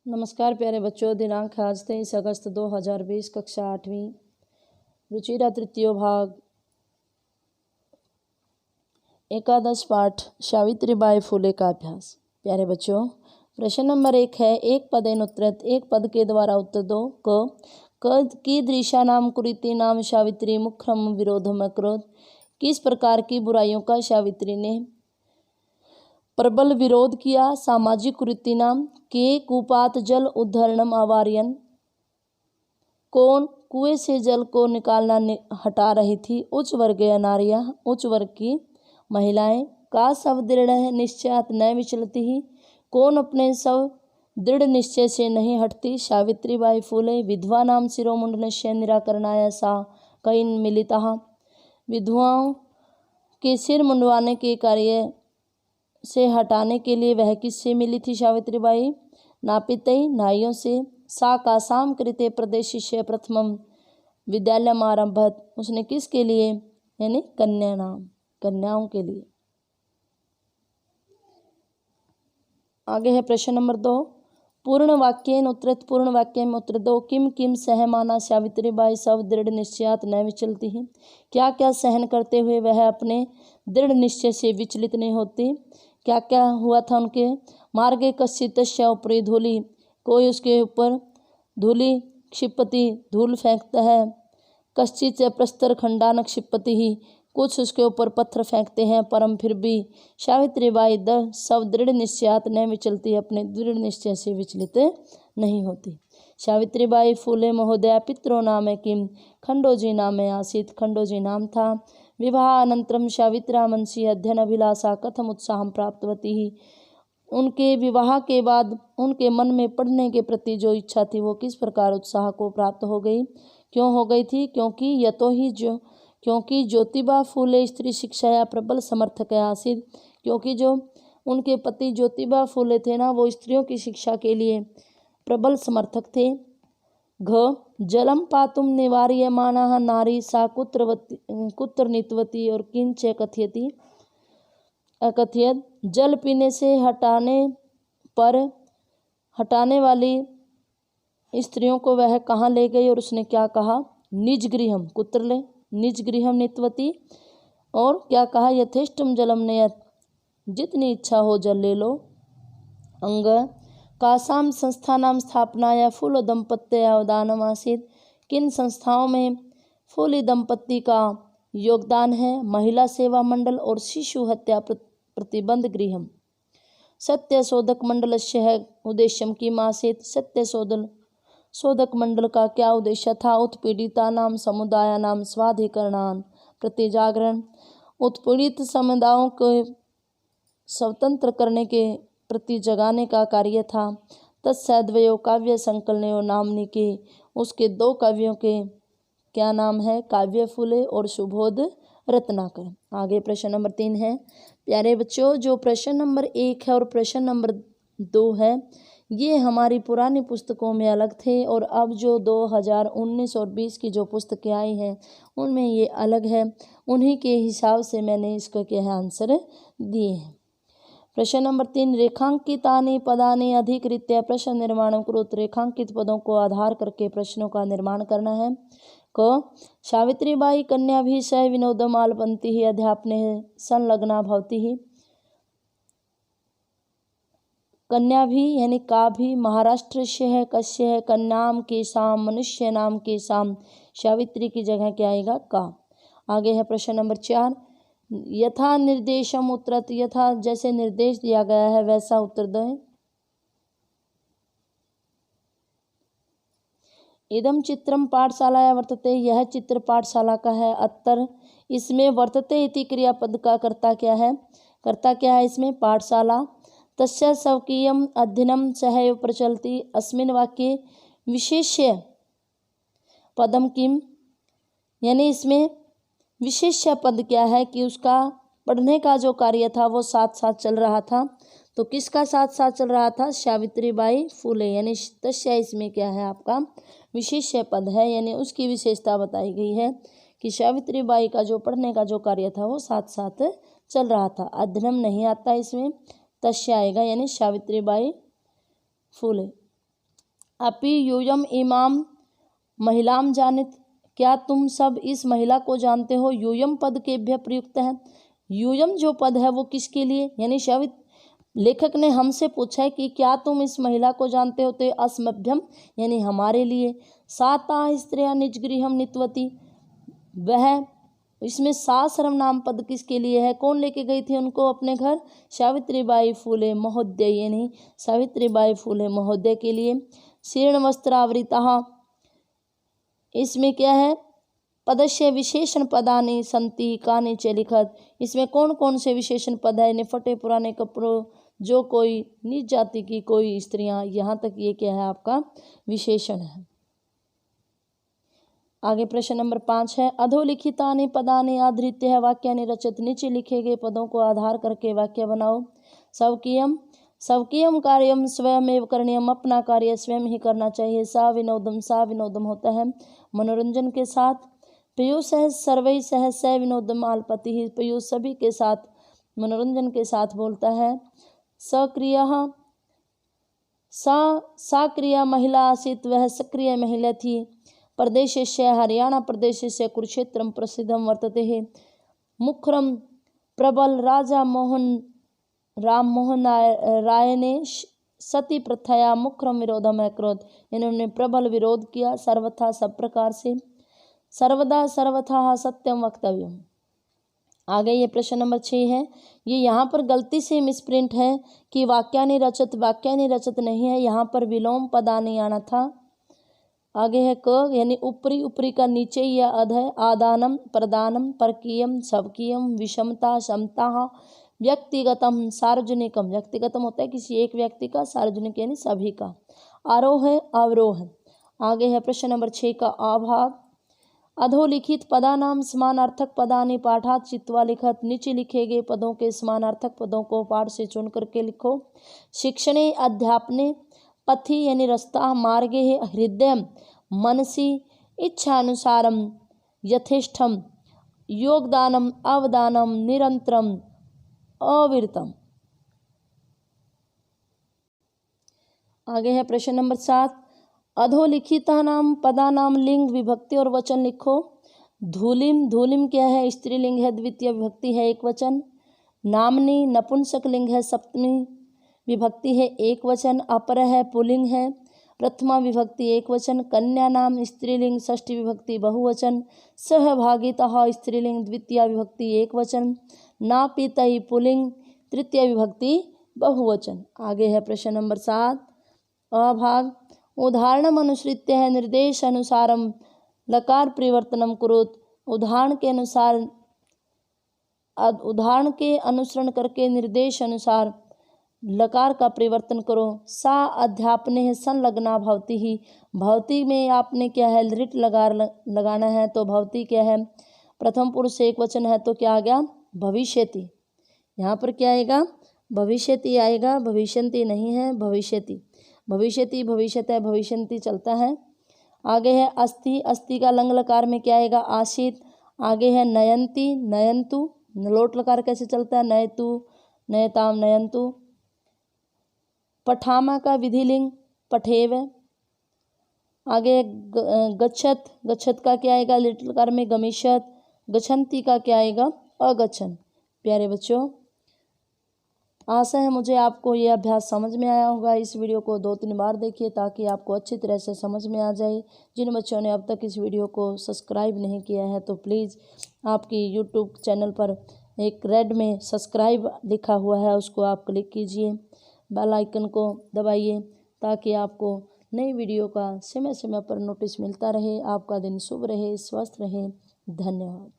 नमस्कार प्यारे बच्चों, दिनांक आज 23 अगस्त 2020, कक्षा 8वीं, रुचिरा तृतीय भाग, एकादश पाठ सावित्रीबाई फुले का अभ्यास। प्यारे बच्चों, प्रश्न नंबर 1 है, एक पदेन उत्तरत, एक पद के द्वारा उत्तर दो। क कीदृशा नाम कुरीति नाम सावित्री मुखरम विरोधम अकरोध। किस प्रकार की बुराइयों का सावित्री ने प्रबल विरोध किया। सामाजिक कुरीति नाम के कुपात जल उद्धरणम अवार्यन। कौन कुएं से जल को निकालना हटा रही थी। उच्च वर्गीय नारियां, उच्च वर्ग की महिलाएं। का सब दृढ़ निश्चयात न विचलती ही। कौन अपने सब दृढ़ निश्चय से नहीं हटती। सावित्रीबाई फुले। विधवा नाम शिरोमुंडनस्य निराकरणाय सा कईन मिलिता। विधवाओं के सिर मुंडवाने के कार्य से हटाने के लिए वह किससे मिली थी सावित्रीबाई। नापितई, नाइयों से। सा कासाम कृते प्रदेशिष्य प्रथमम विद्यालयम आरंभत। उसने किसके लिए, यानी कन्याओं के लिए। आगे है प्रश्न नंबर 2, पूर्ण वाक्येन उत्तरत, पूर्ण वाक्य में उत्तर दो। किम किम सहमाना सावित्रीबाई सब दृढ़ निश्चयात न विचलती ही। क्या क्या सहन करते हुए वह अपने दृढ़ निश्चय से विचलित नहीं होती। क्या क्या हुआ था उनके। मार्गे कश्चितस्य उपरि धूलि, कोई उसके ऊपर धूलि क्षिपति, धूल फेंकता है। कश्चित प्रस्तर खंडान क्षिपति ही, कुछ उसके ऊपर पत्थर फेंकते हैं, परम फिर भी सावित्रीबाई सब दृढ़ निश्चयात न विचलती, अपने दृढ़ निश्चय से विचलित नहीं होती। सावित्रीबाई फुले महोदया पितरो नाम किम, खंडोजी नाम आसीत, खंडोजी नाम था। विवाह अनंतरम सावित्रा मनसी अध्ययन अभिलाषा कथम उत्साह प्राप्तवती ही। उनके विवाह के बाद उनके मन में पढ़ने के प्रति जो इच्छा थी वो किस प्रकार उत्साह को प्राप्त हो गई। क्यों हो गई थी। क्योंकि ज्योतिबा फुले स्त्री शिक्षाया प्रबल समर्थक आसीत। क्योंकि जो उनके पति ज्योतिबा फुले थे ना, वो स्त्रियों की शिक्षा के लिए प्रबल समर्थक थे। घ जलम पातुम निवार्यमाना नारी सा कुत्र नीतवती और किंच कथयति अकथयत। जल पीने से हटाने वाली स्त्रियों को वह कहाँ ले गई और उसने क्या कहा। निज गृहम, कुत्र ले, निज गृहम नीतवती। और क्या कहा, यथेष्टम जलम नयत, जितनी इच्छा हो जल ले लो। अंग कासाम संस्थानाम स्थापनाया फूल दंपत्य अवदानम आसीत। किन संस्थाओं में फूली दंपत्ति का योगदान है। महिला सेवा मंडल और शिशु हत्या प्रतिबंध गृहम। सत्य शोधक मंडलस्य है उद्देश्यम की मासित। सत्य शोधक मंडल का क्या उद्देश्य था। उत्पीड़िता नाम समुदाय नाम स्वाधिकरणान प्रति जागरण। उत्पीड़ित समुदायों को स्वतंत्र करने के प्रति जगाने का कार्य था। तत्सद्वयो काव्य संकलनयो नामनी के, उसके 2 काव्यों के क्या नाम है, काव्य फुले और सुबोध रत्नाकर। आगे प्रश्न नंबर 3 है। प्यारे बच्चों, जो प्रश्न नंबर 1 है और प्रश्न नंबर 2 है, ये हमारी पुरानी पुस्तकों में अलग थे और अब जो 2019 और 20 की जो पुस्तकें आई हैं उनमें ये अलग है। उन्हीं के हिसाब से मैंने इसके आंसर दिए हैं। प्रश्न नंबर 3, रेखांकितानि पदानि अधिकृत्य प्रश्न निर्माण कुरुत। रेखांकित पदों को आधार करके प्रश्नों का निर्माण करना है। क सावित्रीबाई कन्या भी स विनोदम आलपंती ही अध्यापने संलग्ना भवती ही। कन्या भी यानी का भी महाराष्ट्र से है, कश्य है, कन्याम के साम, मनुष्य नाम के साम, सावित्री की जगह क्या आएगा, का। आगे है प्रश्न नंबर 4, यथा निर्देशम उत्तरत। यथा जैसे निर्देश दिया गया है वैसा उत्तर दें। इदम चित्रम पाठशालाया वर्तते, यह चित्र पाठशाला का है। अत्तर इसमें वर्तते इति क्रियापद का कर्ता क्या है। कर्ता क्या है इसमें, पाठशाला। तस्य स्वकीयम अध्ययनम सहैव प्रचलति। अस्मिन् वाक्ये विशेष्य पदम किम, यानी इसमें विशेष्य पद क्या है कि उसका पढ़ने का जो कार्य था वो साथ साथ चल रहा था। तो किसका साथ साथ चल रहा था, सावित्रीबाई फुले, यानी तस्य इसमें क्या है आपका विशेष्य पद है, यानी उसकी विशेषता बताई गई है कि सावित्रीबाई का जो पढ़ने का जो कार्य था वो साथ साथ चल रहा था। अध्ययनम नहीं आता इसमें, तस्य आएगा, यानी सावित्रीबाई फुले। अपि यूयम इमाम महिलाम जानित, क्या तुम सब इस महिला को जानते हो। यूयम पद केभ्य प्रयुक्त है। यूयम जो पद है वो किसके लिए, यानी शवित लेखक ने हमसे पूछा है कि क्या तुम इस महिला को जानते हो, तो ये अस्मभ्यम यानी हमारे लिए। साता स्त्रिया निज गृहम नीतवती, वह इसमें सा सर्वनाम पद किसके लिए है, कौन लेके गई थी उनको अपने घर, सावित्रीबाई फूले महोदय यानी सावित्रीबाई फूले महोदय के लिए। शीर्ण वस्त्रावृता, इसमें क्या है, पदस्य विशेषण पदानि संति कानि च लिखत, इसमें कौन कौन से विशेषण पद है, फटे पुराने कपड़ों, जो कोई नीच जाति की कोई स्त्रियां, यहाँ तक ये क्या है आपका विशेषण है। आगे प्रश्न नंबर 5 है, अधोलिखितानि पदानि आधृत्य वाक्यानि रचत, नीचे लिखे गए पदों को आधार करके वाक्य बनाओ। स्वकीयम, स्वकीयम कार्यम स्वयमेव करणीयम, अपना कार्य स्वयं ही करना चाहिए। सा विनोदम होता है मनोरंजन के साथ। पीयूष सर्वै सह स विनोदम आलपति, पीयूष सभी के साथ मनोरंजन के साथ बोलता है। सक्रिय, सा क्रिया महिला आसीत, वह सक्रिय महिला थी। प्रदेशस्य हरियाणा प्रदेशस्य कुरुक्षेत्रम प्रसिद्धम वर्तते है। मुखरम प्रबल राजा राम मोहन राय ने सती प्रथाया मुखरम विरोधम अकरोध, इन्होंने प्रबल विरोध किया सर्वथा सब प्रकार से। सर्वदा सर्वथा सत्यम वक्तव्यम। आगे ये प्रश्न नंबर 6 है, ये यहाँ पर गलती से मिसप्रिंट है कि वाक्यानि रचत, वाक्यानि रचत नहीं है, यहाँ पर विलोम पदानि आना था। आगे है क, यानी ऊपरी, ऊपरी का नीचे या अध है। आदानम प्रदानम परकीयम स्वकीयम विषमता समता व्यक्तिगतम सार्वजनिकम, व्यक्तिगतम होता है किसी एक व्यक्ति का, सार्वजनिक यानी सभी का। आरोह है अवरोह। आगे है प्रश्न नंबर 6 का अभाग, अधोलिखित पदानाम समानार्थक पदानि पाठात चित्वा लिखत, नीचे लिखे गए पदों के समानार्थक पदों को पाठ से चुन करके लिखो। शिक्षणे अध्यापने, पथि यानी रास्ता, मार्गे है हृदय, मनसी इच्छानुसारम यथेष्टम, योगदानम अवदानम निरंतरम अविरतम। आगे है प्रश्न नंबर 7, अधोलिखितानाम पदानाम लिंग विभक्ति और वचन लिखो। धूलिम, धूलिम क्या है, स्त्रीलिंग है, द्वितीय विभक्ति है एक वचन। नामनी नपुंसक लिंग है, सप्तमी विभक्ति है एक वचन। अपर है पुल्लिंग है, प्रथमा विभक्ति एक वचन। कन्या नाम स्त्रीलिंग, षष्ठी विभक्ति बहुवचन। सहभागिता स्त्रीलिंग, द्वितीय विभक्ति एक वचन। नापितई पुल्लिंग, तृतीय विभक्ति बहुवचन। आगे है प्रश्न नंबर 7 अभाग, उदाहरणम अनुसृत्य है निर्देश अनुसारम लकार परिवर्तनम कुरुत, उदाहरण के अनुसार, उदाहरण के अनुसरण करके निर्देश अनुसार लकार का परिवर्तन करो। सा अध्यापने संलग्ना भवती ही, भवती में आपने क्या है लिट लगाना है, तो भवती क्या है प्रथम पुरुष एक वचन है, तो क्या आ गया भविष्यति। यहाँ पर क्या आएगा भविष्यति आएगा, भविष्यंति नहीं है भविष्यति। भविष्यति भविष्यतः भविष्यंति चलता है। आगे है अस्थि, अस्थि का लंग लकार में क्या आएगा आशित। आगे है नयंती, नयंतु, लोट लकार कैसे चलता है नयतु नयताम नयंतु। पठामा का विधिलिंग पठेव। आगे गच्छत, गच्छत का क्या आएगा लिट लकार में गमिष्यत। गच्छन्ति का क्या आएगा अगच्छन। प्यारे बच्चों, आशा है मुझे आपको ये अभ्यास समझ में आया होगा। इस वीडियो को 2-3 बार देखिए ताकि आपको अच्छी तरह से समझ में आ जाए। जिन बच्चों ने अब तक इस वीडियो को सब्सक्राइब नहीं किया है तो प्लीज़ आपकी यूट्यूब चैनल पर एक रेड में सब्सक्राइब लिखा हुआ है, उसको आप क्लिक कीजिए, बेल आइकन को दबाइए ताकि आपको नई वीडियो का समय समय पर नोटिस मिलता रहे। आपका दिन शुभ रहे, स्वस्थ रहे। धन्यवाद।